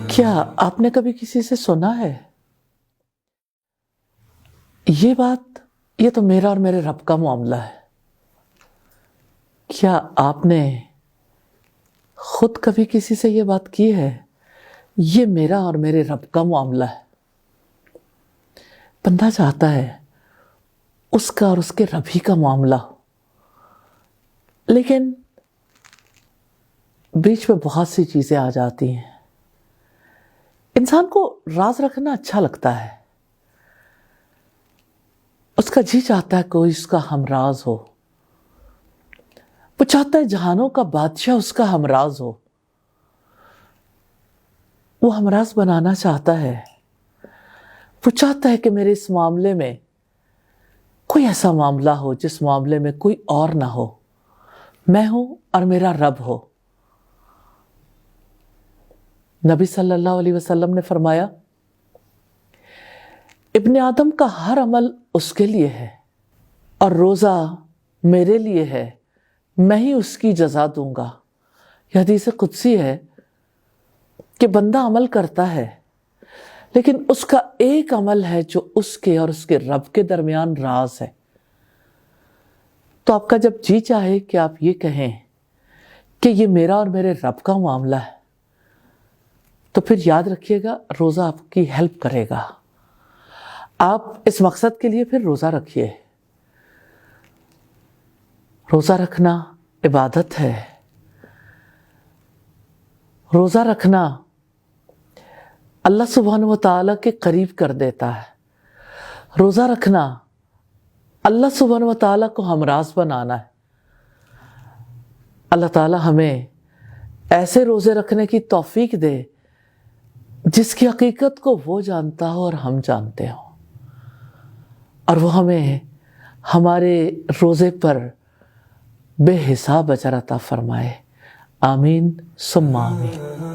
کیا آپ نے کبھی کسی سے سنا ہے یہ بات، یہ تو میرا اور میرے رب کا معاملہ ہے؟ کیا آپ نے خود کبھی کسی سے یہ بات کی ہے، یہ میرا اور میرے رب کا معاملہ ہے؟ بندہ چاہتا ہے اس کا اور اس کے رب ہی کا معاملہ ہو، لیکن بیچ میں بہت سی چیزیں آ جاتی ہیں۔ انسان کو راز رکھنا اچھا لگتا ہے، اس کا جی چاہتا ہے کوئی اس کا ہمراز ہو، وہ چاہتا ہے جہانوں کا بادشاہ اس کا ہمراز ہو، وہ ہمراز بنانا چاہتا ہے، وہ چاہتا ہے کہ میرے اس معاملے میں کوئی ایسا معاملہ ہو جس معاملے میں کوئی اور نہ ہو، میں ہوں اور میرا رب ہو۔ نبی صلی اللہ علیہ وسلم نے فرمایا، ابن آدم کا ہر عمل اس کے لیے ہے اور روزہ میرے لیے ہے، میں ہی اس کی جزا دوں گا۔ یہ حدیث قدسی ہے کہ بندہ عمل کرتا ہے، لیکن اس کا ایک عمل ہے جو اس کے اور اس کے رب کے درمیان راز ہے۔ تو آپ کا جب جی چاہے کہ آپ یہ کہیں کہ یہ میرا اور میرے رب کا معاملہ ہے، تو پھر یاد رکھیے گا روزہ آپ کی ہیلپ کرے گا۔ آپ اس مقصد کے لیے پھر روزہ رکھیے۔ روزہ رکھنا عبادت ہے، روزہ رکھنا اللہ سبحانہ و تعالیٰ کے قریب کر دیتا ہے، روزہ رکھنا اللہ سبحانہ و تعالیٰ کو ہمراز بنانا ہے۔ اللہ تعالیٰ ہمیں ایسے روزے رکھنے کی توفیق دے جس کی حقیقت کو وہ جانتا ہو اور ہم جانتے ہوں، اور وہ ہمیں ہمارے روزے پر بے حساب اجر عطا فرمائے۔ آمین ثم آمین۔